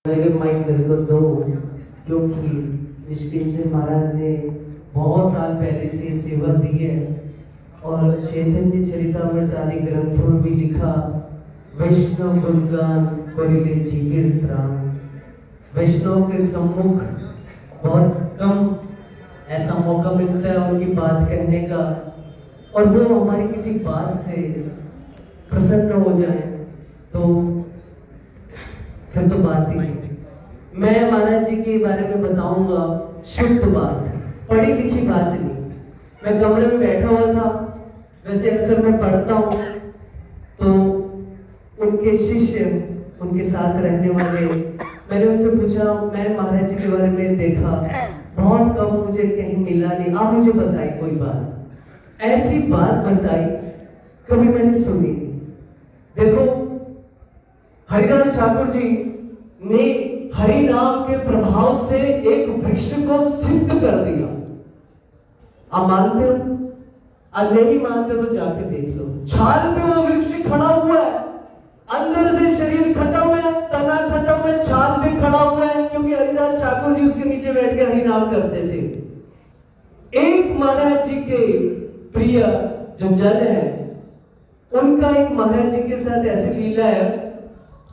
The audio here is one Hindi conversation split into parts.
माइक मेरे को दो, क्योंकि निष्किंचन महाराज ने बहुत साल पहले से सेवा दी है और चैतन्य चरितामृत आदि ग्रंथों में भी लिखा, वैष्णव गुणगान करिले जीविर त्राण। वैष्णव के सम्मुख बहुत कम ऐसा मौका मिलता है उनकी बात कहने का, और वो हमारी किसी बात से प्रसन्न हो जाए तो फिर तो बात ही नहीं। मैं महाराज जी के बारे में बताऊंगा शुद्ध बात, पढ़ी लिखी बात नहीं। मैं कमरे में बैठा हुआ था, वैसे अक्सर मैं पढ़ता हूँ, तो उनके शिष्य, उनके साथ रहने वाले, मैंने उनसे पूछा, मैं महाराज जी के बारे में देखा, बहुत कम, मुझे कहीं मिला नहीं, आप मुझे बताइए कोई बात। ऐसी बात बताई कभी मैंने सुनी नहीं। देखो, हरिदास ठाकुर जी ने हरि नाम के प्रभाव से एक वृक्ष को सिद्ध कर दिया। आप मानते हो? अब नहीं मानते तो जाके देख लो, छाल पे वो वृक्ष खड़ा हुआ है, अंदर से शरीर खत्म है, तना खत्म है, छाल पे खड़ा हुआ है, क्योंकि हरिदास ठाकुर जी उसके नीचे बैठ के हरि नाम करते थे। एक महाराज जी के प्रिय जो जन है, उनका एक महाराज जी के साथ ऐसी लीला है।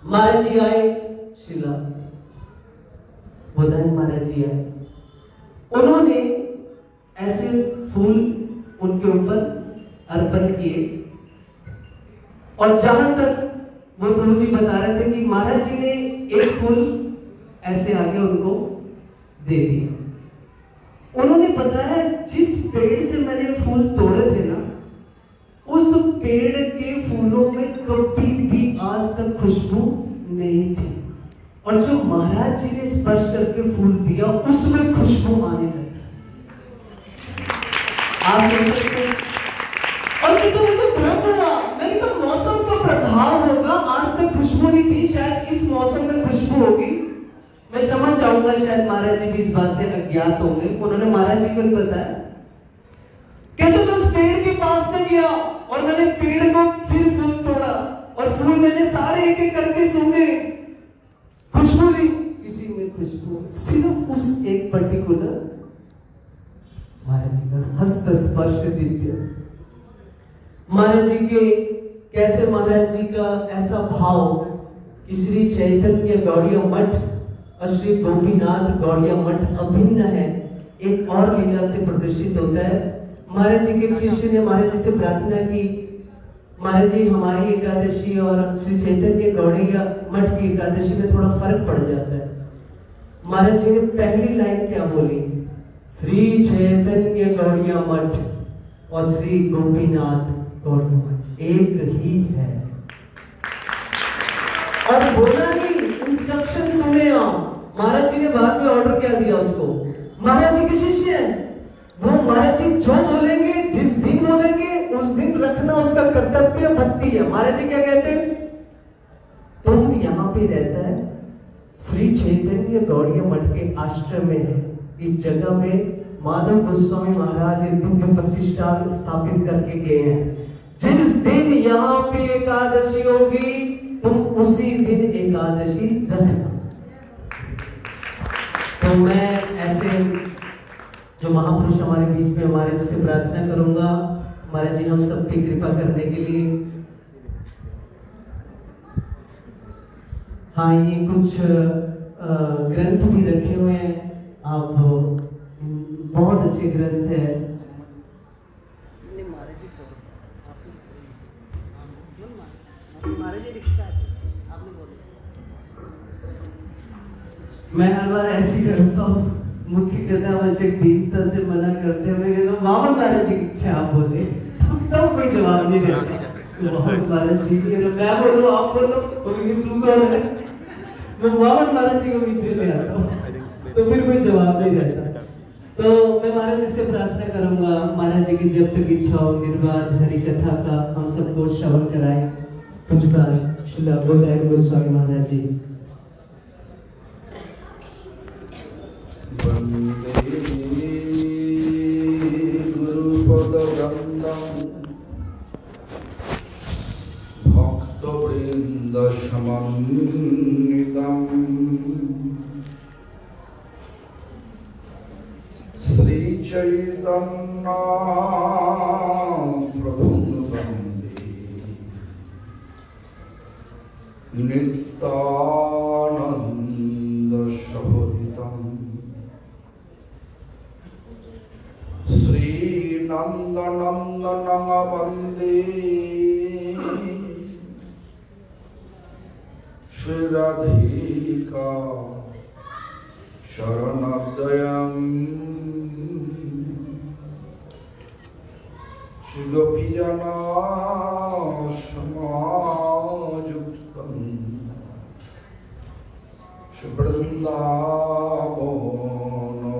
महाराज जी आए, शिला बोधान महाराज जी आए, उन्होंने ऐसे फूल उनके ऊपर अर्पण किए, और जहां तक वो प्रभु जी बता रहे थे कि महाराज जी ने एक फूल ऐसे आगे उनको दे दिया। उन्होंने बताया, जिस पेड़ से मैंने फूल तोड़े थे ना, उस पेड़ के फूलों में कभी भी आज तक खुशबू नहीं थी, और जो महाराज जी ने स्पर्श करके फूल दिया उसमें खुशबू आने लगी। आप सोच सकते हैं? और ये तो मुझे भ्रम हुआ, मैंने कहा मौसम का प्रभाव होगा, आज तक खुशबू नहीं थी, शायद इस मौसम में खुशबू होगी। मैं समझ जाऊंगा, शायद महाराज जी भी इस बात से अज्ञात होंगे। उन्होंने महाराज जी को बताया, कहते मैं उस पेड़ के पास में गया और मैंने पेड़ को फिर फूल तोड़ा, और फूल मैंने सारे एक एक करके सूंघे, खुशबू ली, किसी में खुशबू, सिर्फ उस एक पर्टिकुलर महाराज जी का हस्त स्पर्श दिव्य। महाराज जी के कैसे, महाराज जी का ऐसा भाव कि श्री चैतन्य गौड़िया मठ और श्री गोपीनाथ गौड़िया मठ अभिन्न है, एक और लीला से प्रदर्शित होता है। महाराज जी के शिष्य ने महाराज जी से प्रार्थना की, महाराज जी हमारी एकादशी और श्री चैतन्य गौड़िया मठ की एकादशी में थोड़ा फर्क पड़ जाता है। महाराज जी ने पहली लाइन क्या बोली, श्री चैतन्य गौड़िया मठ और श्री गोपीनाथ गौड़िया मठ एक ही है। और बोला नहीं, इंस्ट्रक्शन सुने आप। महाराज जी ने बाद में ऑर्डर क्या दिया उसको, महाराज जी के शिष्य हैं, वो महाराज जी जो बोलेंगे, जिस दिन बोलेंगे उस दिन रखना उसका कर्तव्य, भक्ति है। महाराज जी क्या कहते हैं, तुम यहाँ पे रहता है, श्री चैतन्य गौड़िया मठ के आश्रम में है, इस जगह में माधव गोस्वामी महाराज दिव्य प्रतिष्ठान स्थापित करके गए हैं। जिस दिन यहाँ पे एकादशी होगी, तुम उसी दिन एकादशी रखना। तो मैं ऐसे जो महापुरुष हमारे बीच में, हमारे से प्रार्थना करूंगा, हमारे जी हम सब की कृपा करने के लिए। हाँ, ये कुछ ग्रंथ भी रखे हुए हैं, आप बहुत अच्छे ग्रंथ है। मैं हर बार ऐसी करता हूँ, मुख्य कहता है वैसे दीनता से मना करते हैं, मैं कहता हूँ मामा महाराज जी की इच्छा आप बोले, तब कोई जवाब नहीं देता। बहुत महाराज सीनियर है, मैं बोल रहा हूँ आप बोलो, क्योंकि तुम कौन है, मैं मामा महाराज जी को बीच में ले आता हूँ, तो फिर कोई जवाब नहीं रहता। तो मैं महाराज जी से प्रार्थना करूंगा, महाराज जी की जब तक इच्छा हो, निर्वाद हरि कथा का हम सबको श्रवण कराएं। पूज्यपाद श्री बोधायन गोस्वामी महाराज जी। भक्तवृंद समन्वितम् चैतन्य प्रभुं वन्दे नित्यानंद शोभितं श्री नंदनंदनं वन्दे श्री राधिका शरणोदयम् श्री गोपीजना समायुक्तं श्री वृंदावन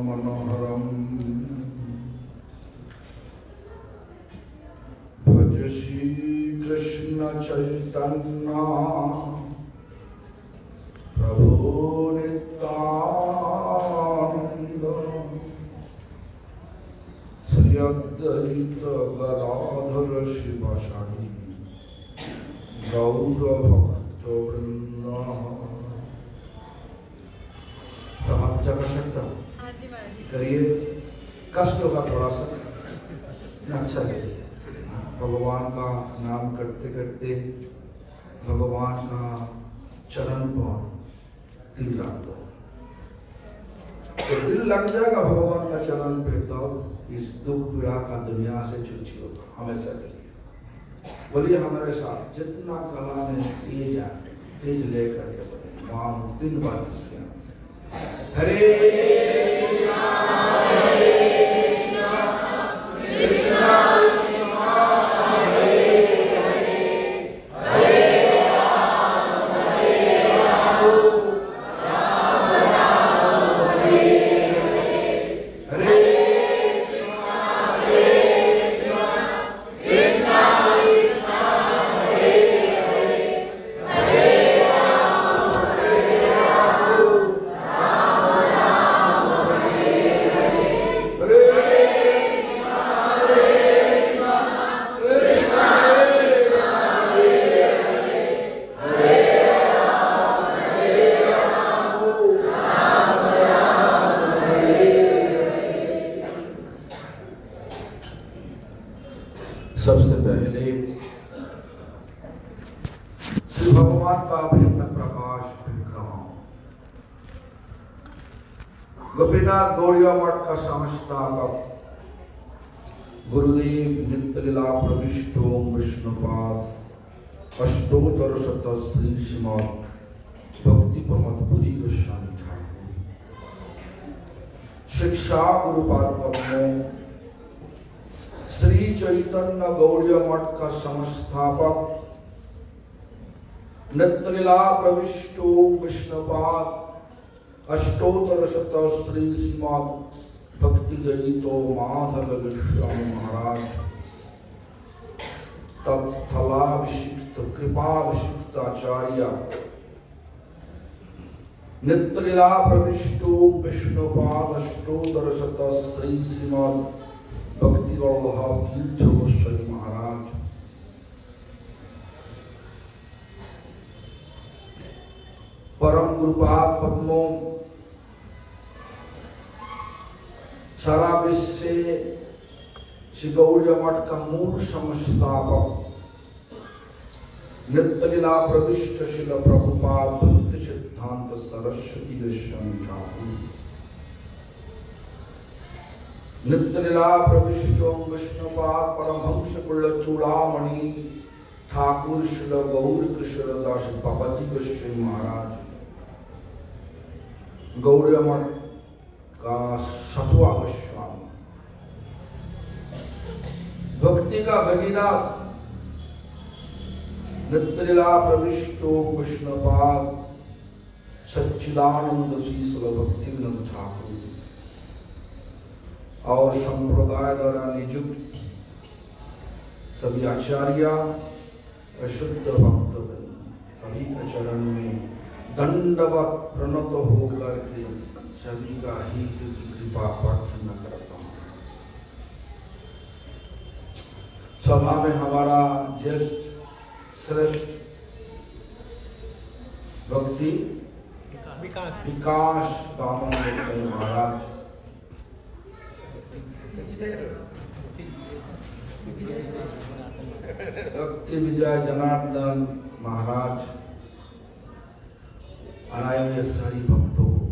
मनोहरम् भज श्री कृष्ण चैतन्य प्रभु नित्यानंद श्री अद्वैत गदाधर शिवासादि गौर भक्त वृंद। समाप्त कर सकता करिए, कष्ट होगा थोड़ा सा, अच्छा लगे। भगवान का नाम करते करते भगवान का चरण पर दिल रख दो, तो दिल लग जाएगा भगवान का चरण पे, तो इस दुख पीड़ा का दुनिया से छुट्टी होगा हमेशा के लिए। बोलिए हमारे साथ, जितना कला में तेज है, तेज लेकर के बोले मां 3 बार किया। हरे कृष्णा कृष्णा कृष्णा सबसे पहले श्री भगवान का अभिन्न प्रकाश विग्रह गोपीनाथ गौड़िया मठ का संस्थापक गुरुदेव नित्यलीला प्रविष्टो विष्णुपाद अष्टोत्तर शत श्री श्रीमद् भक्ति प्रमथ पुरी गोस्वामी ठाकुर शिक्षा गुरुपाद पद्मों श्री चैतन्य गौड़िया मठ का संस्थापक नित्यलीला प्रविष्टो विष्णुपाद अष्टोत्तर शत श्री श्रीमद् भक्ति दयितो माधव गोस्वामी महाराज तत्स्थलाभिषिक्त कृपाभिषिक्त आचार्य नित्यलीला प्रविष्टो विष्णुपाद अष्टोत्तर शत श्री श्रीमद् भक्ति वल्लभ तीर्थ गोस्वामी महाराज परम गुरुपाद पद्मों सारा विश्व से श्री गौड़िया मठ का मूल संस्थापक नित्यलीला प्रविष्ट शिल प्रभुपाद भक्ति सिद्धांत सरस्वती गोस्वामी ठाकुर नित्यलीला प्रविष्टो विष्णुपाद परमहंस कुल चूड़ामणि ठाकुर शिल गौर किशोर दास बाबाजी गोस्वामी महाराज गौड़िया मठ का 7वां गोस्वामी भक्ति का भगीनाथ नित्यलीला प्रविष्टो विष्णुपाद सच्चिदानंद शील भक्तिविनोद ठाकुर और संप्रदाय द्वारा नियुक्त सभी आचार्य शुद्ध भक्त सभी के चरण में दंडवत प्रणत होकर के सभी का हित की कृपा प्रार्थना करता हूँ। सभा में हमारा ज्येष्ठ श्रेष्ठ भक्ति विकास बामन गोसाई महाराज भक्ति विजय जनार्दन महाराज आए हुए सारी भक्तों को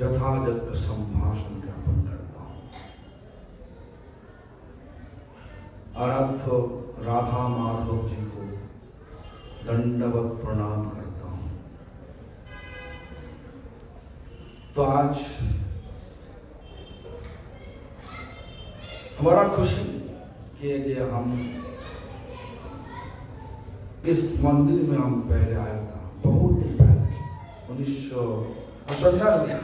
यथायथ संभाषण ज्ञापन करता हूँ। आराध्य राधा माधव जी को दंडवत प्रणाम करता हूँ। तो आज हमारा खुशी कि हम इस मंदिर में हम पहले आया था, बहुत दिन पहले 1998 में,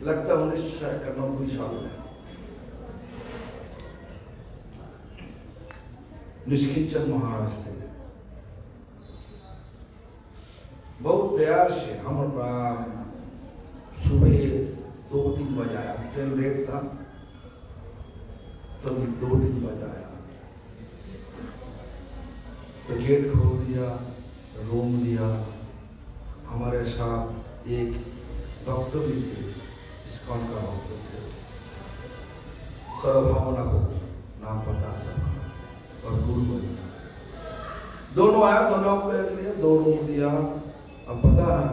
लगता 1991 साल में निष्किंचन महाराज थे। बहुत प्यार से हम सुबह 2-3 बजे आया, ट्रेन लेट था तो 2-3 बजे आया, तो गेट खोल दिया, रूम दिया। हमारे साथ एक भक्त भी थे, इस्कॉन का भक्त थे, सर्वभावना को नाम पता सबका, और गुरु बन गया। दोनों आया, दोनों को एक लिए 2 रूम दिया। अब पता है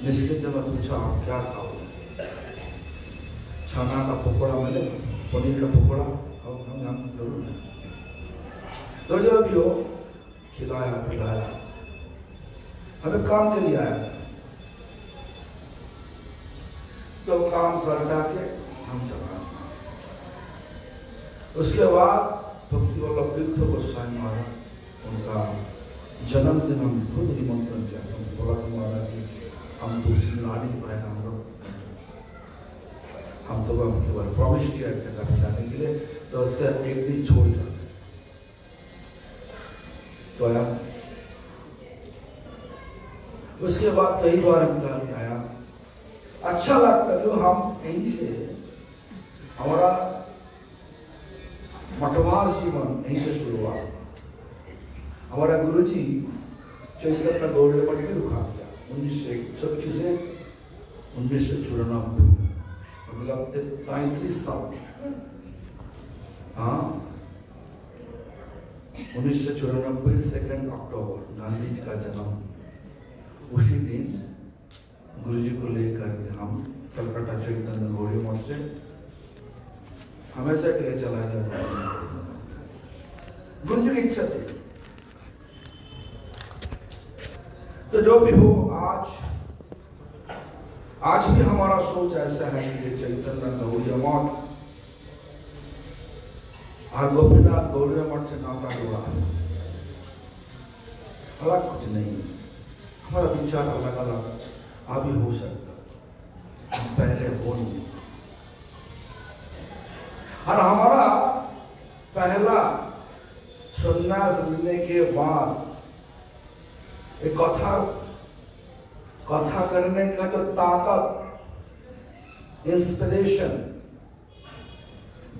निष्किंचन में पूछा आप क्या खाओगे? छाना का पकौड़ा मिले, पनीर का पकौड़ा, और हम जरूर है। तो जो भी हो खिलाया पिलाया, हमें काम के लिए आया था, तो काम सलटा के हम चला। उसके बाद भक्ति वल्लभ तीर्थ गोस्वामी महाराज, उनका जन्मदिन हम खुद निमंत्रण किया। हमसे बोला कि महाराज जी हम तो उसी दिन आ नहीं पाए, हम तो आपके बार प्रॉमिस किया जगह पे जाने के लिए, तो उसका एक दिन छोड़ कर तो आया। उसके बाद कई बार इनका नहीं आया। अच्छा लगता क्यों हम यहीं से, हमारा मठवास जीवन यहीं से शुरुआत। हमारा गुरुजी चैतन्य गौड़ीय मठ में रुका दिया 1961 से 1994, मतलब 33 साल। हाँ, 1994 2 अक्टूबर गांधी जी का जन्म। उसी दिन गुरुजी को लेकर के हम कलकत्ता चैतन्य गौड़ीय मठ से हमेशा के लिए चला गया। गुरुजी की इच्छा थी। तो जो भी हो, आज भी हमारा सोच ऐसा है कि ये चैतन्य गौड़ीय मठ और गोपीनाथ गौड़ीय मठ से नाता जुड़ा है, अलग कुछ नहीं। हमारा विचार अलग अलग अभी हो सकता, हम पहले हो नहीं। और हमारा पहला संन्यास लेने के बाद एक कथा करने का जो ताकत, इंस्पिरेशन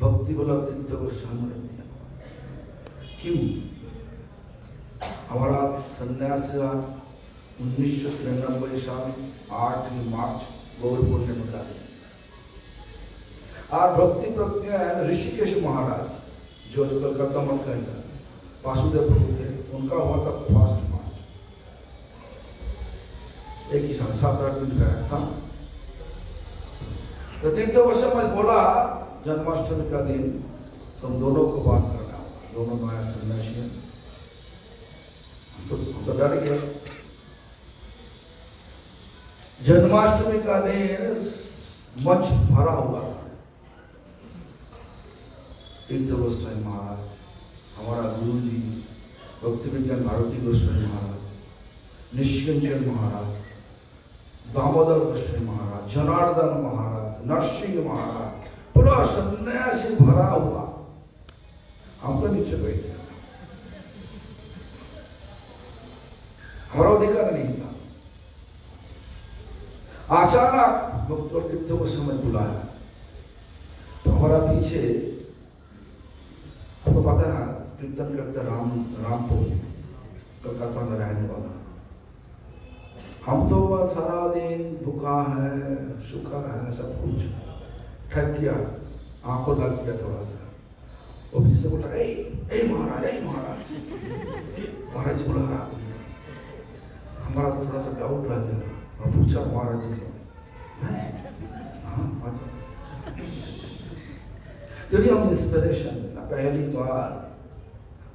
भक्ति वल्लभ तीर्थ गोस्वामी ने दिया। क्यों? हमारा संन्यास 1993 साल 8 मार्च गौर पूर्णिमा का दिन। और भक्ति प्रज्ञान ऋषिकेश महाराज जो कलकत्ता मठ का था, वासुदेव प्रभु थे, उनका हुआ था 1 मार्च। एक ही साल 7-8 दिन फैक्ट था। तो तीर्थ गोस्वामी बोला जन्माष्टमी का दिन तुम दोनों को बात करना होगा, दोनों नया सन्यासी हैं। हम तो डर गए। जन्माष्टमी का दिन मंच भरा हुआ था। तीर्थ गोस्वामी महाराज, हमारा गुरु जी भक्ति विज्ञान भारती गोस्वामी महाराज, निष्किंचन महाराज, दामोदर गोस्वामी महाराज, जनार्दन महाराज, नरसिंह महाराज, पूरा सन्यासी भरा हुआ। हम तो नीचे बैठ गया, हमारा अधिकार नहीं था। अचानक भक्त तीर्थ को समय बुलाया, तो हमारा पीछे, आपको पता है कीर्तन करते रामपुर कलकत्ता में रहने वाला, हम तो बस सारा दिन भूखा है, सूखा है, सब कुछ थक गया, आंखों लग गया थोड़ा सा। वो भी से बोला, ए महाराज, महाराज जी बुला रहा था। हमारा थोड़ा सा डाउट रह गया और पूछा महाराज जी को, हाँ क्योंकि हम इंस्पिरेशन मिला। पहली बार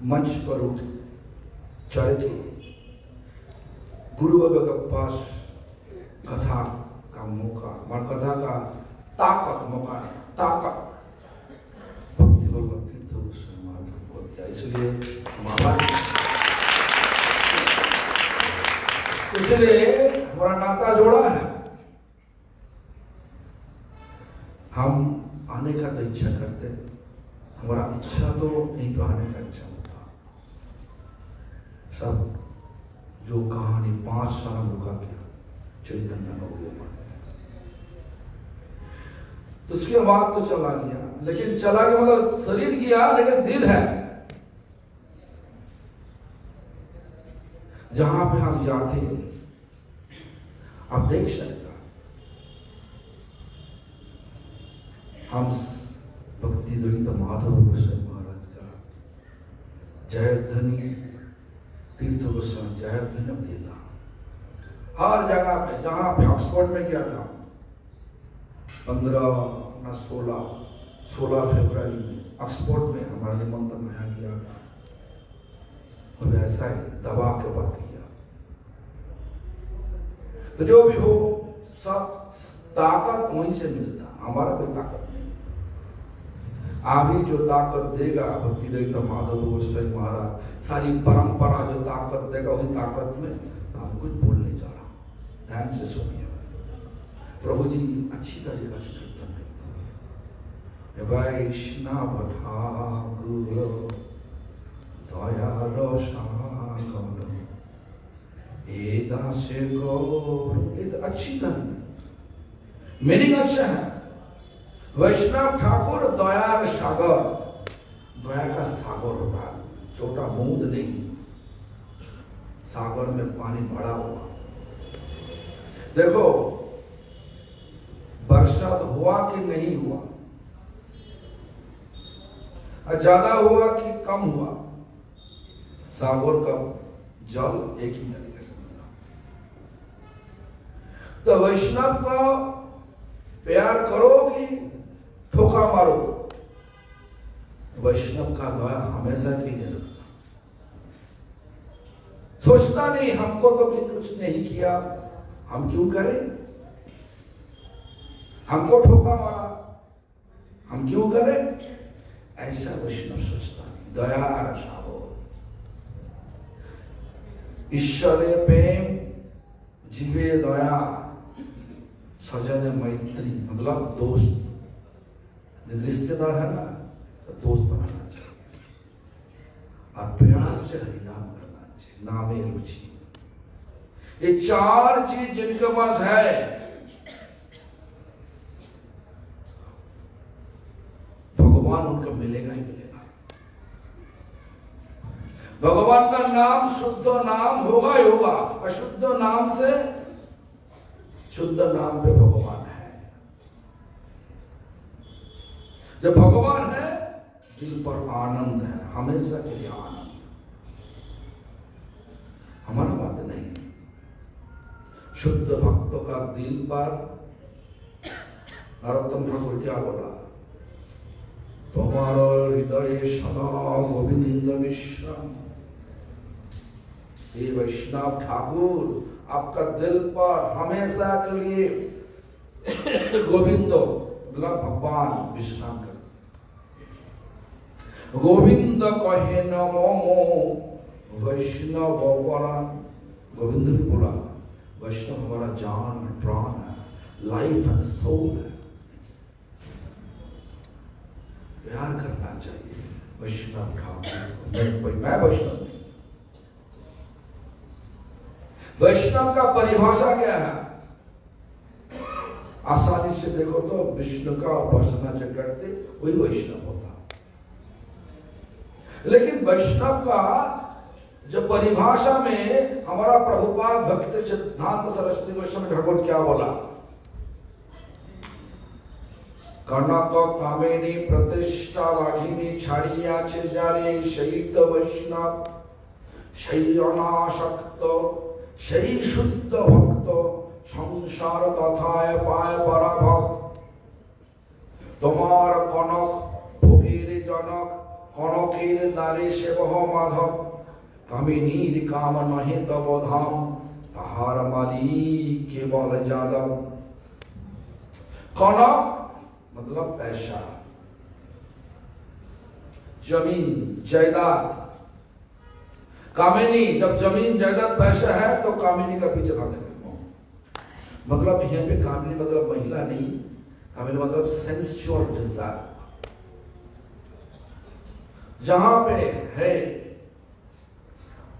मंच पर उठ चढ़ के गुरु बाबा के पास कथा का मौका, और कथा का ताकत मौका, ताकत भक्ति वल्लभ तीर्थ गोस्वामी महाराज हमको दिया। इसलिए हमारा नाता जोड़ा है। हम आने का तो इच्छा करते, हमारा इच्छा तो नहीं, तो आने का इच्छा होता। सब जो कहानी 5 साल रुका गया चैतन्य नवोदय में, तो उसके बाद तो चला गया, लेकिन चला गया मतलब शरीर गया, लेकिन दिल है। जहां पे हम जाते हैं आप देख सकते, हम भक्ति द्वैत माधव गोस्वामी महाराज का जयध्वनि तीर्थ गोस्वामी जयध्वनि देता हर जगह पे। जहां पे ऑक्सफोर्ड में गया था 16 फरवरी में ऑक्सफोर्ड में हमारा निमंत्रण आया गया था, और ऐसा ही दबा के बात किया। तो जो भी हो, सब ताकत वहीं से मिलता, हमारा कोई ताकत नहीं। आप ही जो ताकत देगा, भक्ति द्वैत माधव गोस्वामी महाराज सारी परंपरा जो ताकत देगा, वही ताकत में हम कुछ बोल नहीं जा रहा। ध्यान से सुनिए, प्रभु जी अच्छी तरीका से कीर्तन करते हैं। वैष्णव ठाकुर दया रोषागर ए दासे गौर, ये तो अच्छी तरह मीनिंग अच्छा है। वैष्णव ठाकुर दया सागर, दया का सागर होता है, छोटा बूंद नहीं, सागर में पानी भरा हुआ। देखो बरसात हुआ कि नहीं हुआ, ज्यादा हुआ कि कम हुआ, सागर का जल एक ही तरीके से मिला। तो वैष्णव का प्यार करो कि ठोका मारो, वैष्णव का दया हमेशा के लिए रखता, सोचता नहीं हमको तो कुछ नहीं किया, हम क्यों करें, हमको ठोका मारा, हम क्यों करें, ऐसा वैष्णव सोचता नहीं। दया रसाओ, ईश्वरे प्रेम जीवे दया, सजन मैत्री, मतलब दोस्त, रिश्तेदार है ना, तो दोस्त बनाना चाहिए, और प्यार से हरिनाम करना चाहिए, नामे रुचि। ये 4 चीज जिनके पास है, भगवान उनको मिलेगा ही मिलेगा। भगवान का नाम शुद्ध नाम होगा ही होगा, अशुद्ध नाम से शुद्ध नाम पे भगवान है। जब भगवान है, दिल पर आनंद है, हमेशा के लिए आनंद। हमारा बात नहीं, शुद्ध भक्तों का दिल पर नरोत्तम ठाकुर क्या बोला, तुम्हारा हृदय सदा गोविंद विश्राम। ये वैष्णव ठाकुर आपका दिल पर हमेशा के लिए गोविंद मतलब भगवान विश्राम कर। गोविंद कहे नमो वैष्णव परान, गोविंद भी बोला वैष्णव हमारा जान और प्राण है, लाइफ एंड सोल है। प्यार करना चाहिए वैष्णव ठाकुर। मैं वैष्णव नहीं। वैष्णव का परिभाषा क्या है? आसानी से देखो तो विष्णु का उपासना जो करते वही वैष्णव होता। लेकिन वैष्णव का जो परिभाषा में हमारा प्रभुपाद भक्त सिद्धांत सरस्वती गोस्वामी ठाकुर क्या बोला, कनक कामिनी प्रतिष्ठा राघिनी छाड़िया जारे शहीद वैष्णव शयनाशक्त সেই শুদ্ধ ভক্ত সংসার তথায় পায় পরাভক্ত। তোমার কনক ভোগের জনক, কনকের দ্বারে সেবহ মাধব, কামিনীর কাম নহে তব ধাম, তাহার মালিক কেবল যাদব। कनक मतलब पैसा, जमीन जायदाद। कामिनी, जब जमीन जायदाद पैसा है तो कामिनी का पीछे भागने लगो। मतलब यहाँ पे कामिनी मतलब महिला नहीं, कामिनी मतलब सेंसुअल डिजायर। जहां पे है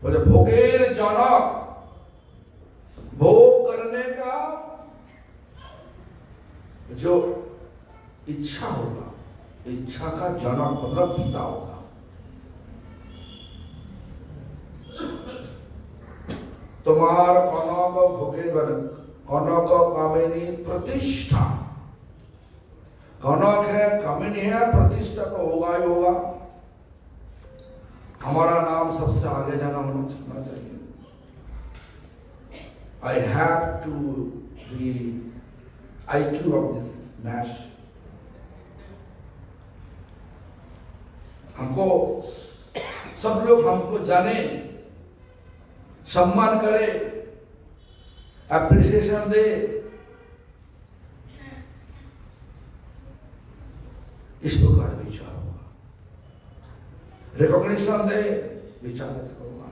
बोले भोगेर जनक, भोग करने का जो इच्छा होगा, इच्छा का जनक मतलब पिता होगा। तुम्हार कनक भोगे कनक कामिनी प्रतिष्ठा, कनक है कामिनी है, प्रतिष्ठा तो होगा ही होगा। हमारा नाम सबसे आगे जाना होना चाहिए। I have to be IQ of this match। हमको सब लोग हमको जाने, सम्मान करे, एप्रिसिएशन दे, इस प्रकार विचार होगा। रिकॉग्निशन दे, विचार ऐसा होगा।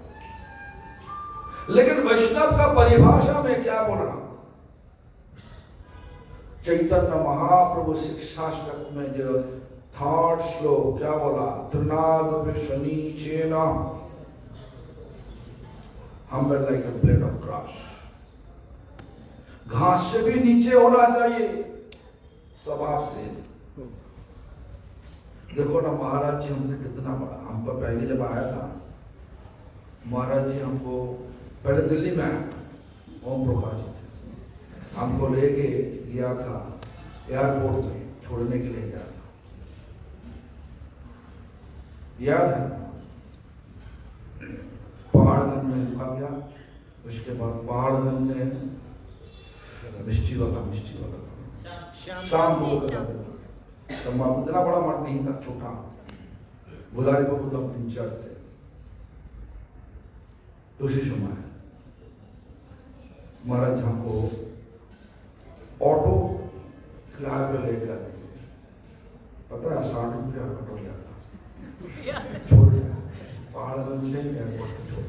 लेकिन वैष्णव का परिभाषा में क्या बोल रहा हूं, चैतन्य महाप्रभु शिक्षाष्टक में जो थर्ड श्लोक क्या बोला, तृणाद शनीचेन humble like a blade of grass। घास से भी नीचे होना चाहिए स्वभाव से। देखो ना महाराज जी हमसे कितना बड़ा, हम पर पहले जब आया था महाराज जी, हमको पहले दिल्ली में आया था, ओम प्रकाश जी थे, हमको लेके गया था एयरपोर्ट में, छोड़ने के लिए गया था, याद है। पहाड़गंज में रुका गया, उसके बाद पहाड़गंज में मिष्टी वाला शाम को तो इतना बड़ा मठ नहीं था, छोटा। बुधारी बाबू तो इंचार्ज थे। तो उसी समय महाराज हमको ऑटो किराए पे लेकर, पता है 60 रुपया कटो लिया था, छोड़ दिया पहाड़गंज से एयरपोर्ट पे छोड़।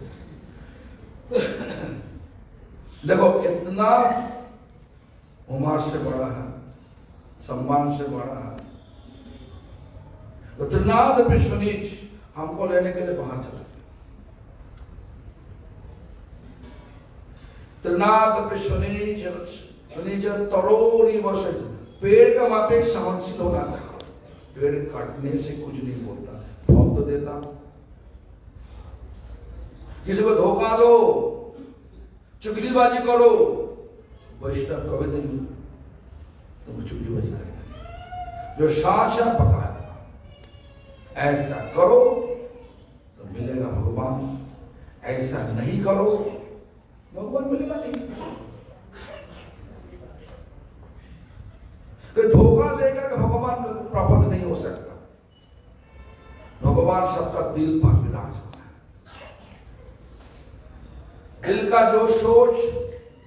देखो इतना उम्र से बड़ा है, सम्मान से बड़ा है, तो त्रिनाद विश्वनीच हमको लेने के लिए बाहर चला गया। त्रिनाद विश्वनीच तरोरी वर्ष, पेड़ का मापे सहनशील होना चाहिए। पेड़ काटने से कुछ नहीं बोलता, फल तो देता। किसी को धोखा दो, चुगलीबाजी करो, वैष्णव कभी दिन तुम चुगलीबाजी करेगा। जो साचा बताया ऐसा करो तो मिलेगा भगवान, ऐसा नहीं करो भगवान मिलेगा नहीं। कोई धोखा देकर के भगवान को प्राप्त नहीं हो सकता। भगवान सबका दिल पर विराजमान है। दिल का जो सोच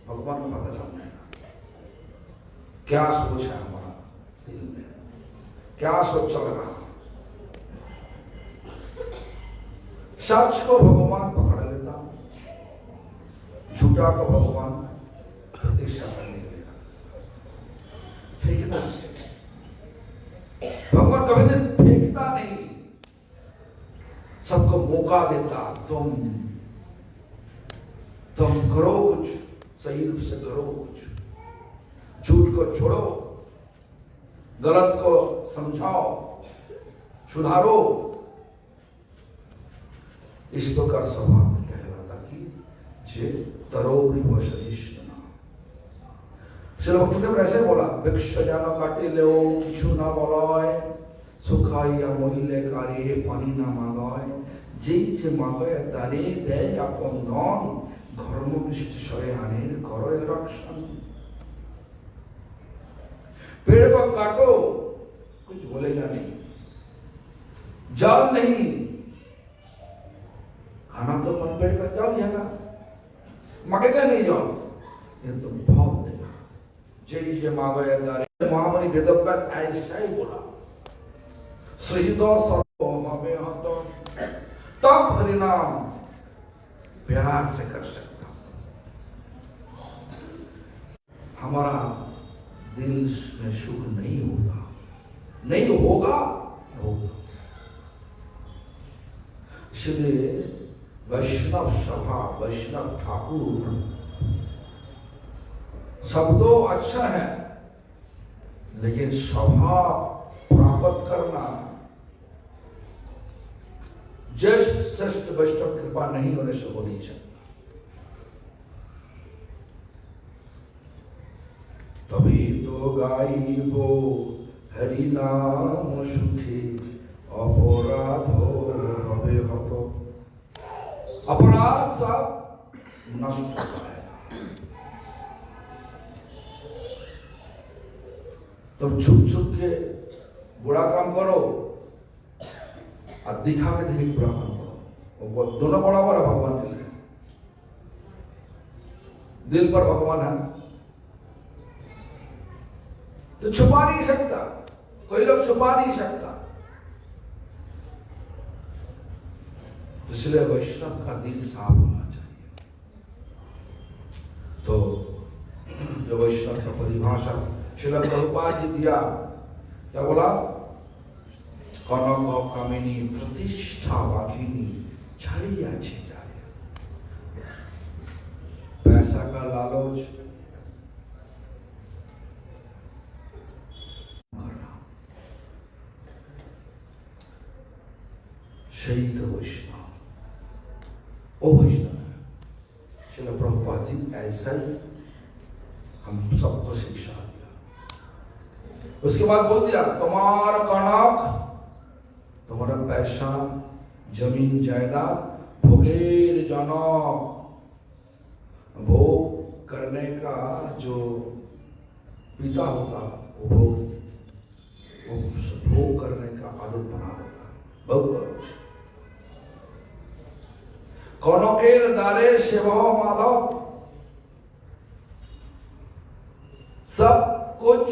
भगवान को पता चल जाएगा, क्या सोच है हमारा दिल में, क्या सोच चल रहा है। सच को भगवान पकड़ लेता, झूठा को भगवान प्रतीक्षा करने के लिए फेंकता। भगवान कभी दिन फेंकता नहीं, सबको मौका देता। तुम करो कुछ, सही रूप से करो कुछ, झूठ को छोड़ो, गलत को समझाओ, सुधारो। इस प्रकार स्वभाव जे तरोरी वशिष्ठना। श्रील भक्तिदेव ऐसे बोला, भिक्ष जान काटे ले किछु ना बोलय, सुखाइया মহিলে কারে পানি না মাগয়, যেই যে মাগয় তারে দেয় আপন ধন, ঘর্মবৃষ্টি সরে আনের করয় রক্ষণ। पेड़ को काटो कुछ बोलेगा नहीं, जाल नहीं, खाना तो पेड़ का जाल है ना, मगेगा नहीं जाल, ये तो भाव देगा। जय जय मागय तारे। महामुनि वेदव्यास ऐसा ही बोला, सहितो सर्वमे हतो, तब हरिनाम प्यार से कर सकता। हमारा दिल में सुख नहीं होता, नहीं होगा, होगा। इसलिए वैष्णव सभा, वैष्णव ठाकुर शब्दों अच्छा है, लेकिन सभा प्राप्त करना ज्येष्ठ श्रेष्ठ वैष्णव कृपा नहीं होने से हो नहीं सकता। तभी तो गाइबो हरि नाम सुखी, अपराध हबे हतो। अपराध सब नष्ट हो जाएगा। तुम छुप छुप के बुरा काम करो और दिखा के देखिए बुरा काम करो, वो दोनों बराबर है भगवान के लिए। दिल पर भगवान है तो छुपा नहीं सकता, कोई लोग छुपा नहीं सकता। तो इसलिए वैष्णव का दिल साफ होना चाहिए। तो जो वैष्णव का परिभाषा श्रील प्रभुपाद जी दिया, क्या बोला? कनक कामिनी प्रतिष्ठा वाकिनी छाया छे जाए। पैसा का लालच शहीद वैष्णव, वो वैष्णव है। श्रील प्रभुपाद जी ऐसा ही हम सबको शिक्षा दिया। उसके बाद बोल दिया, तुम्हारा कनक, तुम्हारा पैसा, जमीन जायदाद, भोगेर जनक, भोग करने का जो पिता होता, वो भोग करने का आदत बना देता। भोग करो। कनकेर द्वारे सेवा माधव, सब कुछ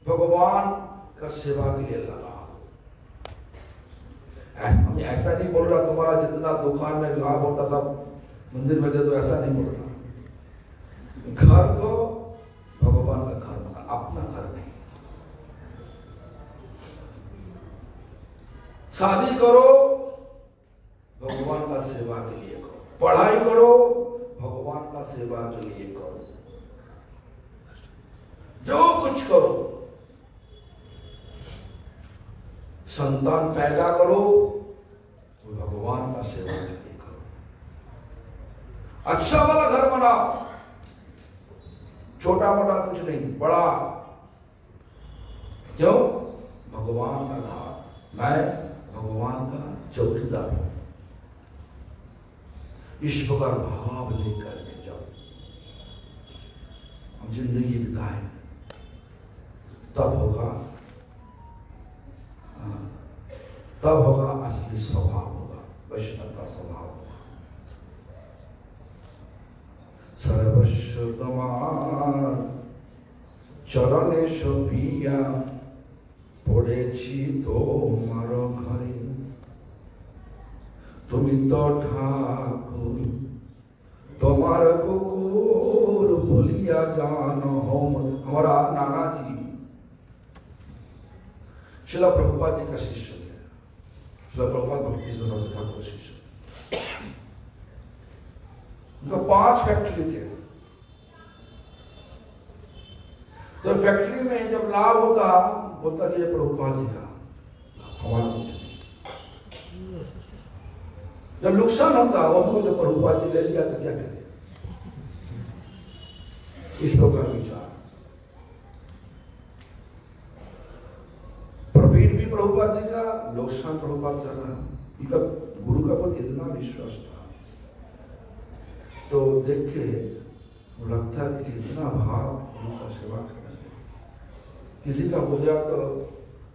भगवान का सेवा के लिए लगा। हम ऐसा नहीं बोल रहा तुम्हारा जितना दुकान में लाभ होता सब मंदिर में दे दो, ऐसा नहीं बोल रहा। घर को भगवान का घर बना, अपना घर नहीं। शादी करो भगवान का सेवा के लिए करो, पढ़ाई करो भगवान का सेवा के लिए करो, जो कुछ करो, संतान पैदा करो तो भगवान का सेवा के लिए करो। अच्छा वाला घर बनाओ, छोटा मोटा कुछ नहीं, बड़ा। क्यों? भगवान का घर, मैं भगवान का चौकीदार हूं। इस प्रकार भाव लेकर के जाओ, हम जिंदगी बिताएं, तब होगा असली स्वभाव होगा, वैष्णव का स्वभाव होगा। सर्वस्व तुम्हार चरणे सपिया, पड़ेছি তোমার ঘরে, তুমি তো ঠাকুর তোমার কুকুর বলিয়া জানো। हमारा नाना जी श्रील प्रभुपाद जी का शिष्य थे। श्रील प्रभुपाद भक्ति सिद्धांत ठाकुर शिष्य। उनका 5 फैक्ट्री थे। तो फैक्ट्री में जब लाभ होता बोलता कि ये प्रभुपाद जी का, हमारा कुछ नहीं। जब नुकसान होता वो भी बोलते प्रभुपाद जी ले लिया तो क्या करें। इस प्रकार विचार। प्रवीण भी प्रभुपाद जी का, लोकशान प्रभुपाद कर रहा, उनका गुरु का प्रति इतना विश्वास था, तो देख के वो लगता है कि इतना भाव उनका सेवा करने में, किसी का हो जाए तो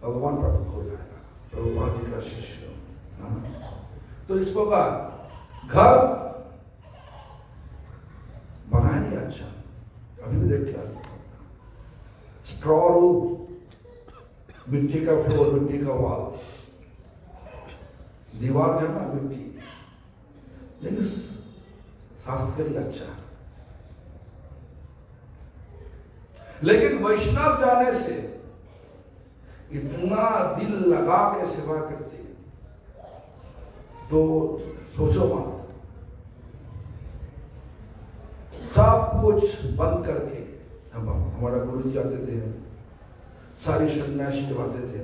भगवान प्राप्त हो जाएगा, प्रभुपाद जी का शिष्य। तो इस प्रकार घर बनाया नहीं अच्छा, अभी भी देख के आ सकता, स्ट्रॉ रूफ, मिट्टी का फ्लोर, मिट्टी का वॉल, दीवार जो है ना मिट्टी, लेकिन शास्त्र के लिए अच्छा। लेकिन वैष्णव जाने से इतना दिल लगा के सेवा करती है, तो सोचो मत, सब कुछ बंद करके। हमारा गुरु जी आते थे, सारी सन्यासी जब आते थे,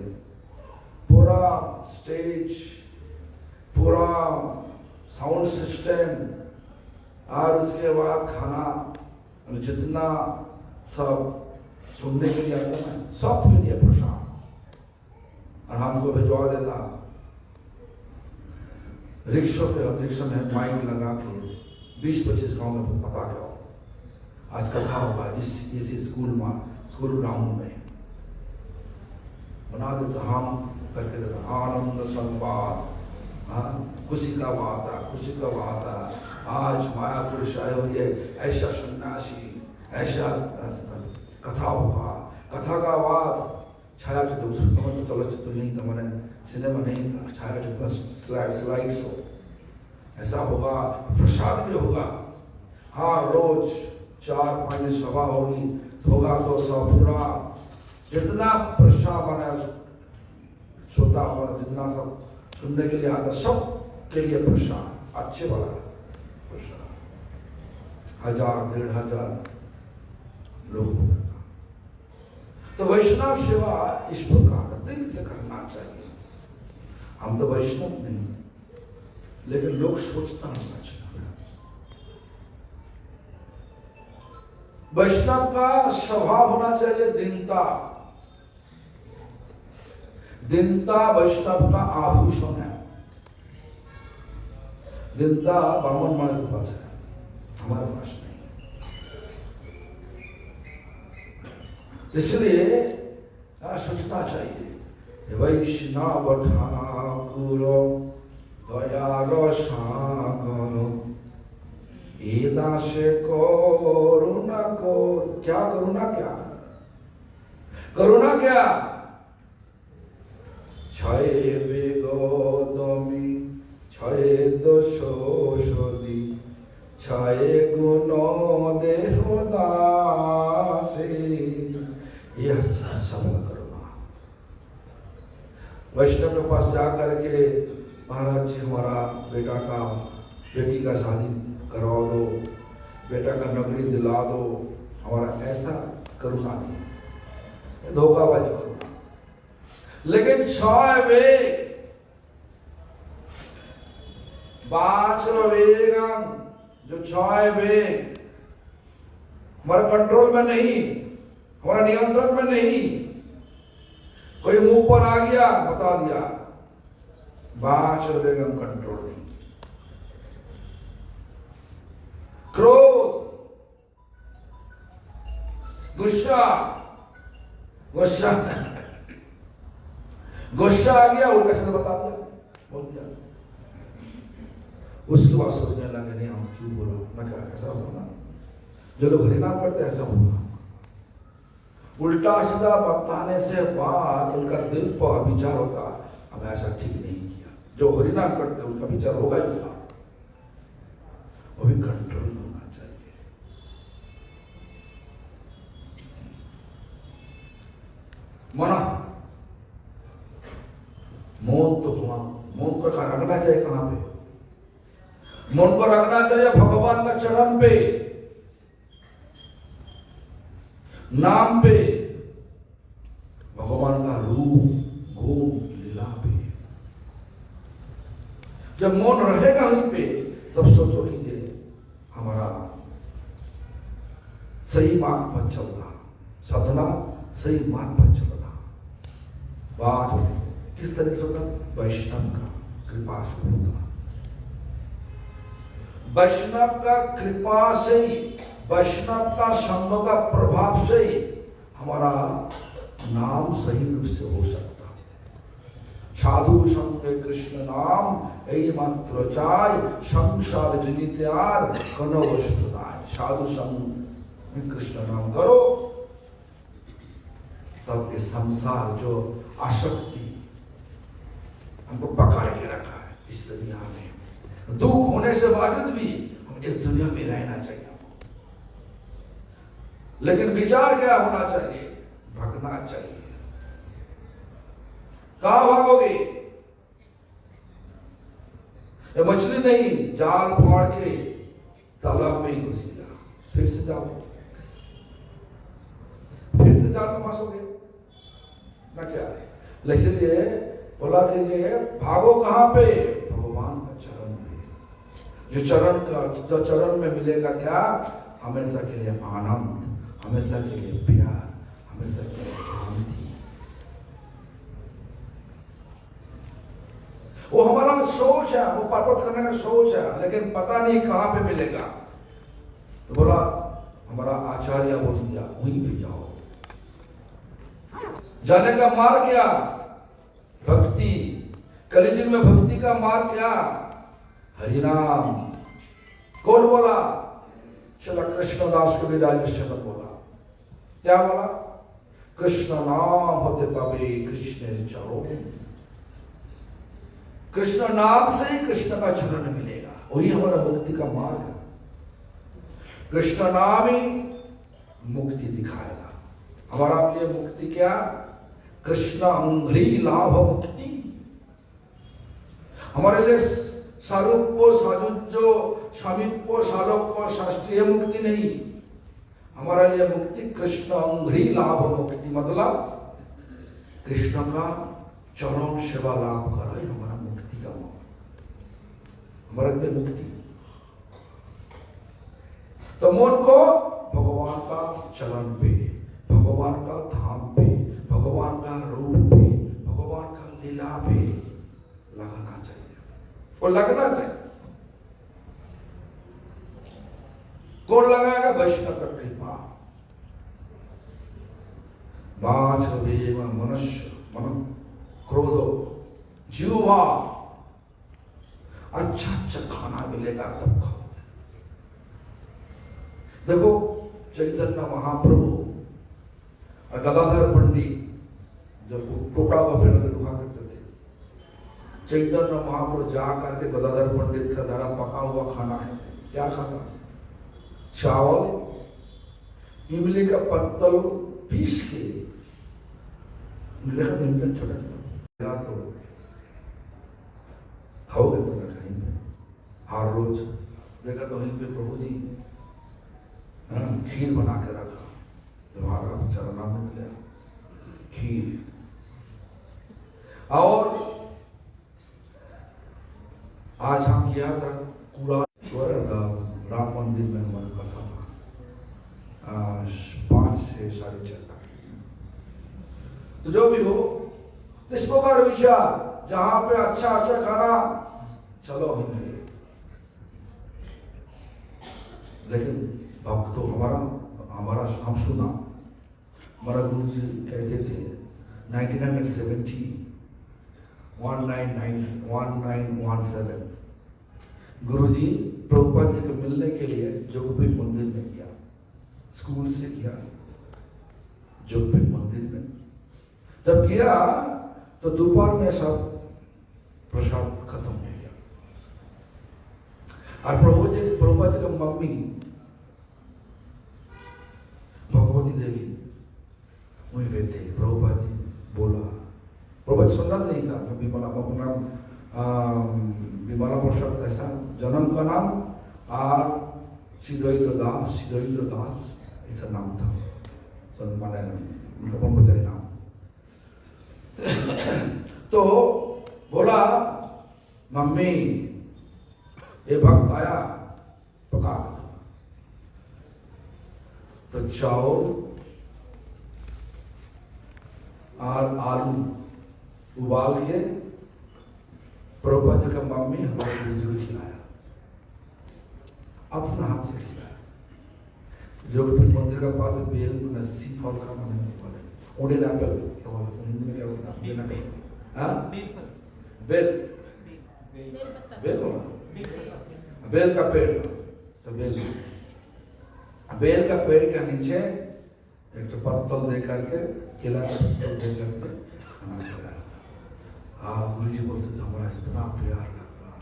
पूरा स्टेज, पूरा साउंड सिस्टम, और उसके बाद खाना, जितना सब सुनने के लिए आता ना, सब के लिए प्रसाद, और हमको भिजवा देता रिक्शा में माइक लगा के 20-25 गांव में पता क्या आज कथा होगा इसी स्कूल ग्राउंड में बना देता, हम करके देता आनंद संवाद, खुशी का बात है, खुशी का बात है, आज मायापुर से आए हुए ऐसा सन्यासी, ऐसा कथा होगा, कथा का बाद छायाचित्र, समझ तो चलचित्र नहीं था, मैंने सिनेमा नहीं था, छायाचित्र स्लाइड शो ऐसा होगा, प्रसाद भी होगा, हाँ रोज 4-5 सभा होगी, होगा तो सब पूरा जितना प्रसाद बनाया श्रोता होगा, जितना सब सुनने के लिए आता, सब के लिए प्रसाद, अच्छे वाला प्रसाद, 1000-1500 लोग हो गए। तो वैष्णव सेवा इस प्रकार दिल से करना चाहिए। हम तो वैष्णव नहीं, लेकिन लोग सोचता होना चाहिए। वैष्णव का स्वभाव होना चाहिए दीनता। दीनता वैष्णव का आभूषण है। दीनता बामन महाराज के पास है, हमारे पास नहीं। इसलिए सोचना चाहिए वैष्णव ठाकुर दयालो सागर एदा से करुणा को, क्या करुणा, क्या करुणा, क्या छय बेगोदमी छय दोष सदी छय गुण देहदासे, यह सबल करुणा। वैष्णव के पास जाकर के महाराज जी हमारा बेटी का शादी करवा दो, बेटा का नौकरी दिला दो, हमारा ऐसा करुणा नहीं, धोखाबाजी करुणा। लेकिन छय वेग बाचर वेगम, जो छय वेग हमारे कंट्रोल में नहीं, हमारा नियंत्रण में नहीं, कोई मुंह पर आ गया बता दिया, बाचर वेगम कंट्रोल नहीं। क्रोध, गुस्सा, गुस्सा गुस्सा आ गया, उल्टा सीधा बता दिया, बोल दिया। उसके बाद सोचने लगे नहीं हम क्यों बोला, मैं क्या ऐसा होता ना, जो लोग हरिनाम करते ऐसा होता, उल्टा सीधा बताने से बाद उनका दिल पर विचार होता हमें ऐसा ठीक नहीं किया। जो हरिनाम करते उनका विचार होगा ही होगा, वो भी कंट्रोल में होना चाहिए। मना मौन तो हुआ, मौन को रखना चाहिए कहां पे? मन को रखना चाहिए भगवान का चरण पे, नाम पे, भगवान का रूप गुण लीला पे। जब मौन रहेगा वहीं पे, तब सोचो कि ये हमारा सही मार्ग पर चल रहा, साधना सही मार्ग पर चल रहा। बात किस तरह से होगा? वैष्णव का कृपा से होता। वैष्णव का कृपा से ही, वैष्णव का संग का प्रभाव से ही हमारा नाम सही रूप से हो सकता। साधु संगे कृष्ण नाम यही मंत्र चाय, संसार जनित्यार कनो वस्तु नाय। साधु संग में कृष्ण नाम करो, तब ये संसार जो आसक्ति हमको पकड़ के रखा है इस दुनिया में, दुख होने से बावजूद भी हम इस दुनिया में रहना चाहिए। लेकिन विचार क्या होना चाहिए? भागना चाहिए। कहां भागोगे? ये मछली नहीं जाल फाड़ के तालाब में ही घुस गया, फिर से जाओ, फिर से जाल में फंसोगे ना क्या? इसलिए बोला कि ये भागो कहां पे? भगवान का चरण पे। जो चरण का, जो चरण में मिलेगा क्या? हमेशा के लिए आनंद, हमेशा के लिए प्यार, हमेशा के लिए शांति। वो हमारा सोच है, वो पर्वत करने का सोच है, लेकिन पता नहीं कहां पे मिलेगा। तो बोला हमारा आचार्य बोल दिया वहीं पे जाओ। जाने का मार्ग क्या? भक्ति। कलियुग में भक्ति का मार्ग क्या? हरिनाम। कौन बोला? श्रील कृष्णदास कबीरदास जी ने बोला। क्या बोला? कृष्ण नाम होते पावे कृष्ण चरण। कृष्ण नाम से ही कृष्ण का चरण मिलेगा, वही हमारा मुक्ति का मार्ग है। कृष्ण नाम ही मुक्ति दिखाएगा। हमारा लिए मुक्ति क्या? कृष्ण अंघ्रि लाभ मुक्ति। हमारे लिए सारूप्य, साजुज्यो, स्वामित्व, सालोक्य, शास्त्रीय मुक्ति नहीं। हमारे लिए मुक्ति कृष्ण अंघ्रि लाभ मुक्ति, मतलब कृष्ण का चरण सेवा लाभ करा ही हमारा मुक्ति का मार्ग, हमारे लिए मुक्ति। तो मन को भगवान का चरण पे, भगवान का धाम पे, भगवान का रूप पे, भगवान का लीला पे लगाना चाहिए। वो लगना चाहिए। कौन लगाएगा? वैष्णव का कृपा। वाचवेम मनुष्य मन क्रोधो जीवा। अच्छा खाना मिलेगा तब खाओ। देखो चैतन्य महाप्रभु और गदाधर पंडित जब टोटा का पेड़ रुका करते थे, चैतन्य महाप्रभु जा करके गदाधर पंडित का द्वारा पका हुआ खाना खाते। क्या खाता? चावल, इमली का पत्तल पीस के, छोटा छोटा तो खाओगे तो ना खाएंगे। हर रोज देखा तो वहीं पे प्रभु जी खीर बना के रखा, तुम्हारा चरणामृत लिया खीर। और आज हम किया था कूड़ा राम मंदिर में हमारा कथा था 5 से 6:30 तक। तो जो भी हो, इस प्रकार विचार, जहां पे अच्छा खाना चलो ही नहीं। लेकिन भक्त तो हमारा हम सुना, हमारा गुरु जी कहते थे 1970 1917 गुरु जी प्रभुपाद जी को मिलने के लिए जोगपीठ मंदिर में गया। स्कूल से गया जोगपीठ मंदिर में। जब गया तो दोपहर में सब प्रसाद खत्म हो गया। और प्रभुपाद जी का मम्मी भगवती देवी वहीं पे थे। प्रभुपाद जी बोला, प्रभुपाद जी सुनना नहीं था। विमला नाम विमला प्रसाद ऐसा जन्म का नाम, और सिद्धार्थ दास ऐसा नाम था। माने ब्रह्मचारी नाम। तो बोला मम्मी ये भक्त आया पका। तो चावल और आलू उबाल के प्रभुपाद जी का मम्मी हमारे गुरु जी को खिलाया, अपना हाथ से खिलाया। जोगपीठ मंदिर का पास बेल नस्सी फल का मन बोले उड़ेन एप्पल, तो हिंदी में क्या बोलता है? बेल एप्पल, हाँ बेल बेल बेल का पेड़ था। तो बेल का पेड़ के नीचे एक तो पत्तल दे करके, केला का पत्तल दे करके खाना खिलाया। हाँ, गुरु जी बोलते थे हमारा इतना प्यार लग रहा।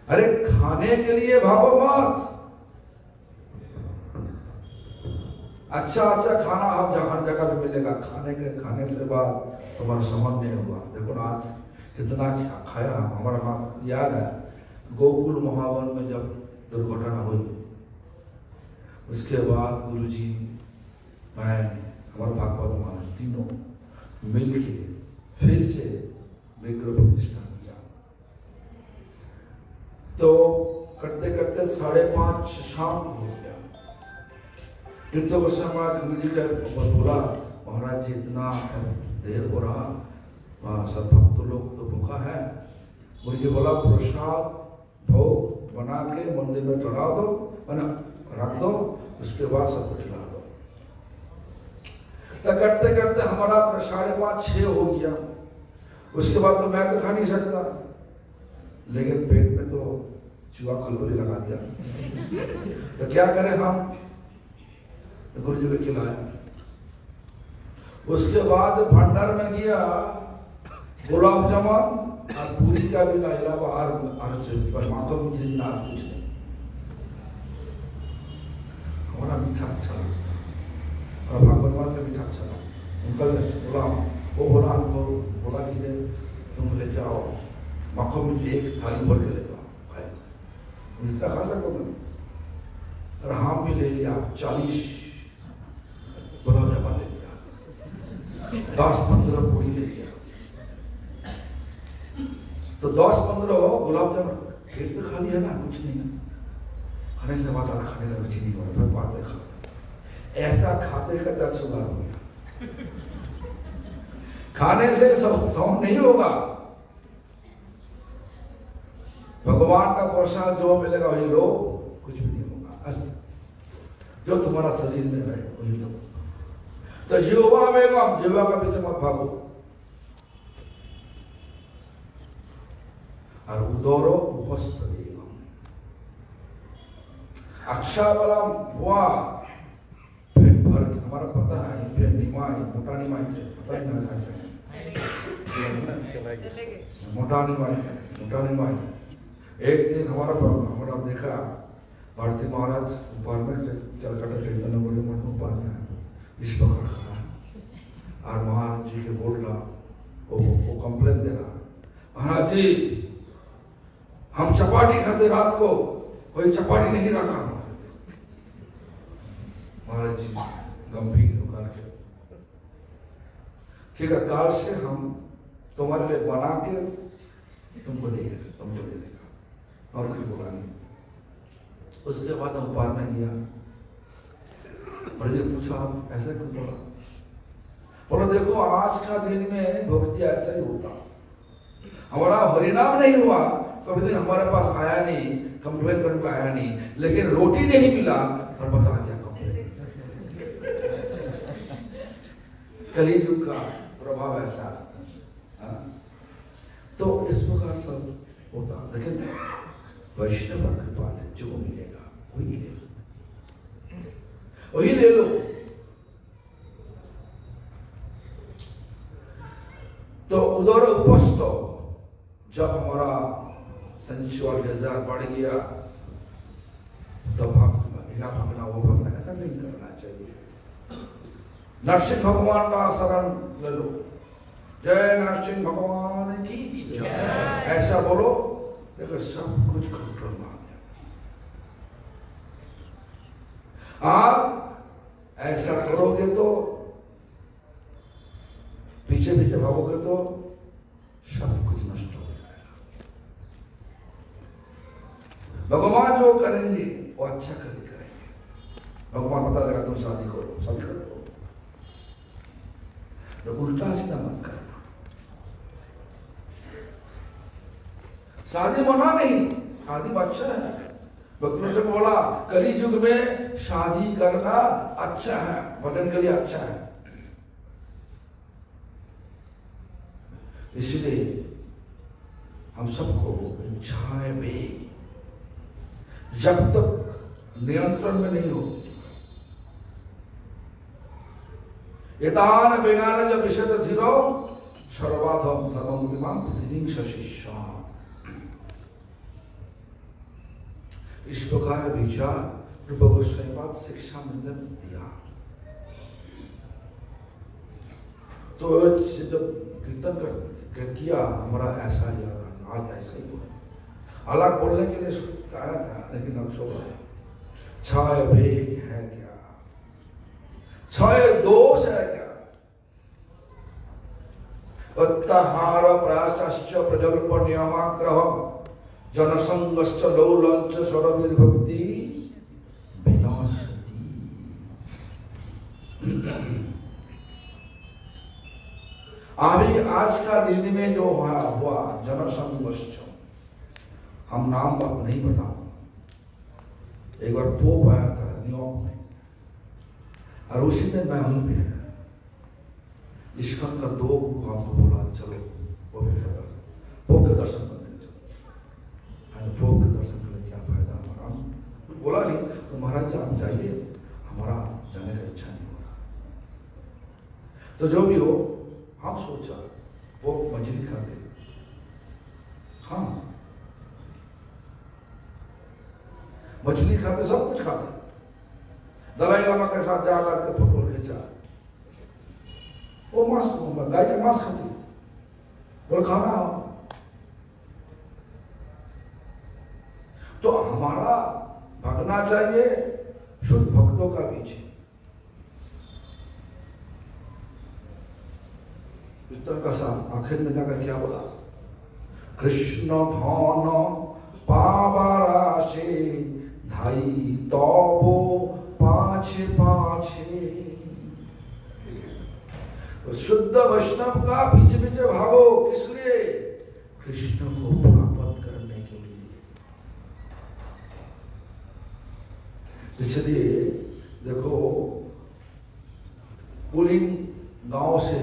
अरे खाने के लिए भागो मत, अच्छा खाना आप जहाँ जगह पे मिलेगा, खाने से बाद तुम्हारा समझ नहीं हुआ। देखो ना आज कितना खाया हमारा। वहाँ याद है गोकुल महावन में जब दुर्घटना हुई, उसके बाद गुरुजी, मैं, हमारा भागवत महाराज तीनों मिल के फिर से विग्रह प्रतिष्ठा किया। तो करते करते 5:30 शाम हो गया। तीर्थ गोस्वामी महाराज गुरु जी का बोला, महाराज जी इतना सब देर हो रहा, वहाँ सब भक्त लोग तो भूखा है। गुरु जी बोला प्रसाद भोग बना के मंदिर में चढ़ा दो, बना रख दो, उसके बाद सबको खिला दो। तो करते करते हमारा 5:30-6 हो गया। उसके बाद तो मैं तो खा नहीं सकता, लेकिन पेट में तो चूहा खलबली लगा दिया। तो क्या करें हम, तो गुरु जी को खिलाया। उसके बाद भंडार में गया, गुलाब जामुन और पूरी का भी अलावा और माखन मुझे ना कुछ नहीं। हमारा मीठा अच्छा लगता और भगवान से मीठा अच्छा लगता। उनका बोला, वो बोला हमको, बोला कि तुम लेके आओ माखन, मुझे एक थाली भर के लेके आओ, खाए इतना खा सकता हूँ। और हम भी ले लिया 40 गुलाब जामुन ले लिया, 10-15 पूरी ले लिया। तो 10-15 गुलाब जामुन, पेट तो खाली है ना, कुछ नहीं। खाने से बाद खाने का रुचि नहीं हुआ, फिर बाद में खा। ऐसा खाते खाते आज सुधार हो गया। खाने से साउंड नहीं होगा। भगवान का प्रसाद जो मिलेगा वही लो, कुछ भी नहीं होगा। जो तुम्हारा शरीर में रहे वही लो। तो जीवा में, जीवा का पीछे मत भागो। और उदरो उपस्थ एवं, अच्छा वाला हुआ पेट भर के। हमारा पता है पेट निमाई, मोटा निमाई से पता ही ना था, मोटा निमाई। एक दिन हमारा देखा भारती महाराज ऊपर में कलकत्ता चैतन्य बोले मठ ऊपर में इस प्रकार खड़ा है और महाराज जी के बोल रहा, वो कंप्लेन दे रहा, महाराज जी हम चपाटी खाते रात को, कोई चपाटी नहीं रखा। महाराज जी गंभीर होकर के, ठीक है, काल से हम तुम्हारे लिए बना के तुमको दे देगा, और कोई बोला नहीं। उसके बाद हम पार में गया, मुझे पूछा आप ऐसा क्यों बोला? बोला देखो आज का दिन में भक्ति ऐसा ही होता, हमारा हरिनाम नहीं हुआ, कभी दिन हमारे पास आया नहीं, कंप्लेन करने को आया नहीं, लेकिन रोटी नहीं मिला और बता गया कंप्लेन। कलियुग का प्रभाव ऐसा। तो इस प्रकार सब होता, लेकिन वैष्णव कृपा से जो मिलेगा वही ले लो, वही ले लो। तो उधर उपस्थ जब हमारा सेंसुअल डिजायर बढ़ गया, तो भागना वो भागना ऐसा नहीं करना चाहिए। नरसिंह भगवान का शरण ले लो, जय नरसिंह भगवान की जय, ऐसा बोलो, देखो सब कुछ कंट्रोल में आ गया। आप ऐसा करोगे तो, पीछे पीछे भागोगे तो सब कुछ नष्ट हो जाएगा। भगवान जो करेंगे वो अच्छा करेंगे। भगवान बता देगा तुम शादी करो, सब करो, तो उल्टा सीधा मत करना। शादी मना नहीं, शादी अच्छा है। भक्तों से बोला कली युग में शादी करना अच्छा है, भजन के लिए अच्छा है। इसलिए हम सबको इच्छाएं भी जब तक नियंत्रण में नहीं हो, एतान बेगान जब विषय धीरो सर्वाधम धर्मम विमान पृथ्वी शिष्या। इस प्रकार विचार रूप गोस्वामी पाद शिक्षा मृदन दिया। तो जब कीर्तन कर किया हमारा ऐसा याद आज ऐसा ही हुआ। अलग बोलने के लिए कहा था लेकिन अब छोड़ा। छाय भेद है क्या, छाय दोष है क्या, उत्तहार प्राचाश्च प्रजल्प नियमाग्रह जनसंगश्च लौलंच सर्वनिर्भक्ति विनाशति। अभी आज का दिन में जो हुआ जनसंगश्च, हम नाम अब नहीं बताऊंगा। एक बार पोप आया था न्यूयॉर्क में और उसी दिन मैं वहीं पे है। इस्कॉन का 2 ग्रुप हमको बोला चलो पोप के दर्शन करने चलो। पोप के दर्शन करने क्या फायदा हमारा, कुछ बोला नहीं तो महाराज आप जाइए, हमारा जाने का इच्छा नहीं हो रहा। तो जो भी हो, हम सोचा पोप मछली खाते, हाँ मछली खाते, सब कुछ खाते। दलाई लामा के साथ जाकर के फोटो खींचा, वो मांस, गाय के मांस खाती, बोले खाना। तो हमारा भगना चाहिए शुद्ध भक्तों का पीछे। कीर्तन का साथ आखिर में जाकर क्या बोला, कृष्ण धन पावाराशे धाई तबो पाछे पाछे। तो शुद्ध वैष्णव का पीछे पीछे भागो, किस लिए? कृष्ण को प्राप्त करने के लिए। इसलिए देखो, कुलीन गांव से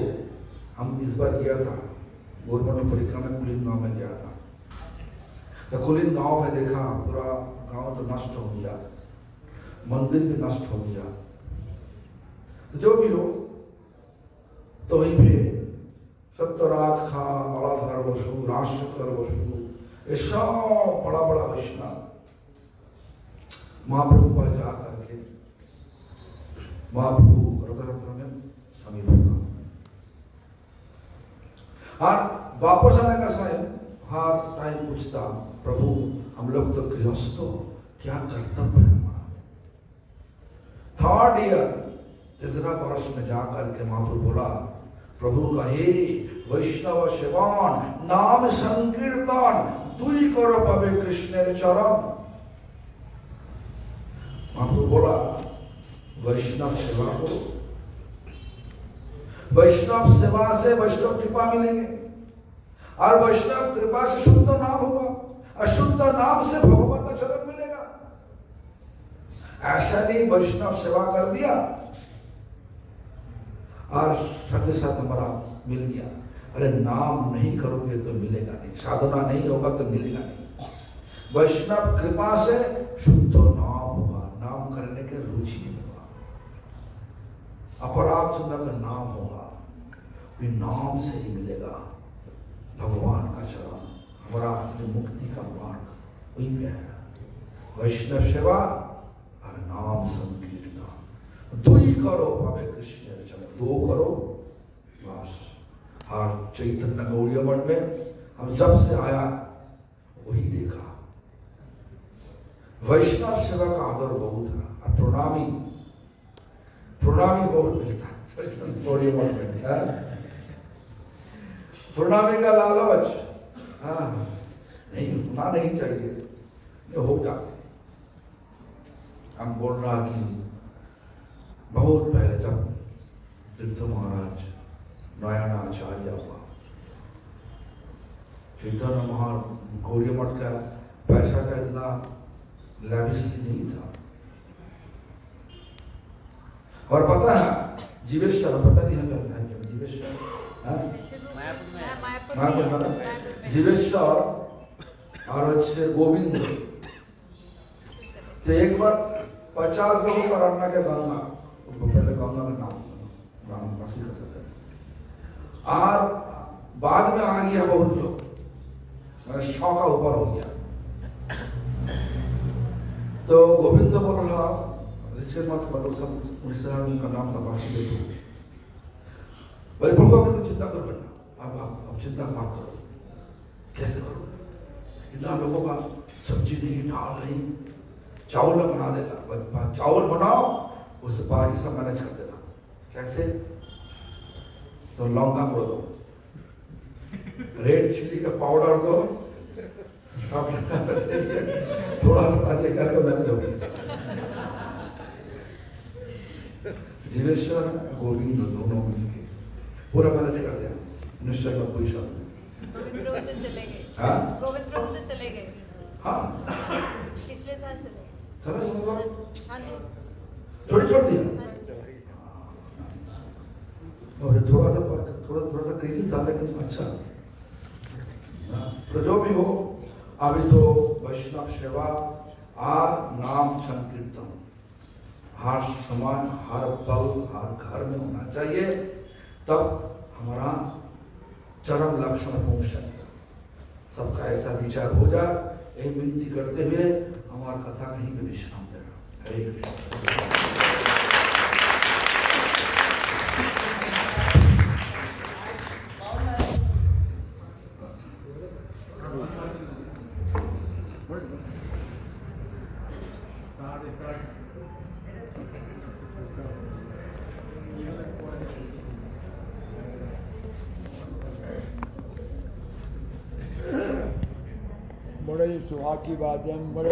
हम इस बार गया था, गवर्नमेंट परिक्रमा में कुलीन गांव में गया था। तो कुलीन गांव में देखा पूरा गांव तो नष्ट हो गया, मंदिर भी नष्ट हो गया। तो जो भी हो, तो वहीं पे सत्यराज खां, मालाधार बसु, राजशेखर बसु, ये सब बड़ा बड़ा वैष्णव महाप्रभु पास जा करके महाप्रभु रथयात्रा में समीप होता। और वापस आने का समय हर टाइम पूछता, प्रभु हम लोग तो गृहस्थ हो, क्या कर्तव्य है हमारा? 3rd ईयर 3रा वर्ष में जाकर के महाप्रभु बोला, प्रभु कहे वैष्णव सेवान नाम संकीर्तन दुई करो पवे कृष्ण चरण। महाप्रभु बोला वैष्णव सेवा करो, वैष्णव सेवा से वैष्णव कृपा मिलेंगे, और वैष्णव कृपा से शुद्ध नाम होगा, और शुद्ध नाम से भगवान का चरण मिलेगा। ऐसा नहीं वैष्णव सेवा कर दिया और साथ साथ हमारा मिल गया। अरे नाम नहीं करोगे तो मिलेगा नहीं, साधना नहीं होगा तो मिलेगा नहीं। वैष्णव कृपा से शुद्ध नाम होगा, नाम करने के रुचि होगा, अपराध सुनने का नाम होगा, कोई नाम से ही मिलेगा भगवान का चरण। हमारा असली मुक्ति का मार्ग वही पे है, वैष्णव सेवा और नाम संकीर्तन। 2 करो पवे कृष्ण चरण, 2 करो बस। और चैतन्य गौड़ीय मठ में हम जब से आया वही देखा, वैष्णव सेवा का आदर बहुत है, और प्रणामी बहुत मिलता है चैतन्य गौड़ीय मठ में। प्रणामी का लालच नहीं, होना नहीं चाहिए, ये हो जाते। हम बोल रहा कि बहुत पहले जब तीर्थ महाराज नयना आचार्य हुआ, चैतन्य गौड़ीय मठ का पैसा का इतना लैविशली नहीं था। और पता है जीवेश्वर, पता नहीं हमें जीवेश्वर जीवेश्वर और अच्छे गोविंद, तो एक बार 50 लोगों का रखना के गंगा, पहले गंगा का नाम रामवासी करते थे, और बाद में आ गया बहुत लोग, 100 का ऊपर हो गया। तो गोविंद बोल रहा ऋषि मत मतलब सब उड़ीसा उनका नाम तपाशी देखो भाई, प्रभु आपने कुछ चिंता करो बेटा, आप चिंता मत करो, कैसे करो, इतना लोगों का सब्जी नहीं, दाल नहीं, चावल बना देगा, बस चावल बनाओ, उससे बाकी सब मैनेज कर देना। कैसे? तो लौंगा को दो, रेड चिली का पाउडर दो, सब थोड़ा थोड़ा दे करके मैनेज हो गया। जीवेश्वर गोविंद दोनों मिलके पूरा मैनेज कर दिया। निश्चय का कोई शब्द नहीं। गोविंद प्रभु तो चले गए। हाँ? गोविंद प्रभु तो चले गए। हाँ, पिछले साल चले गए। चलो हाँ जी। छोड़ दिया। हाँ जी। और थोड़ा सा क्रेजी था, लेकिन अच्छा। तो जो भी हो, अभी तो वैष्णव सेवा और नाम संकीर्तन हर समय, हर पल, हर घर में होना चाहिए, तब हमारा चरम लक्ष्य में पहुंच सकता। सबका ऐसा विचार हो जाए, यही विनती करते हुए हमारी कथा कहीं पे विश्राम देना। हरे कृष्ण। बड़े सुहाग की बात है। बड़े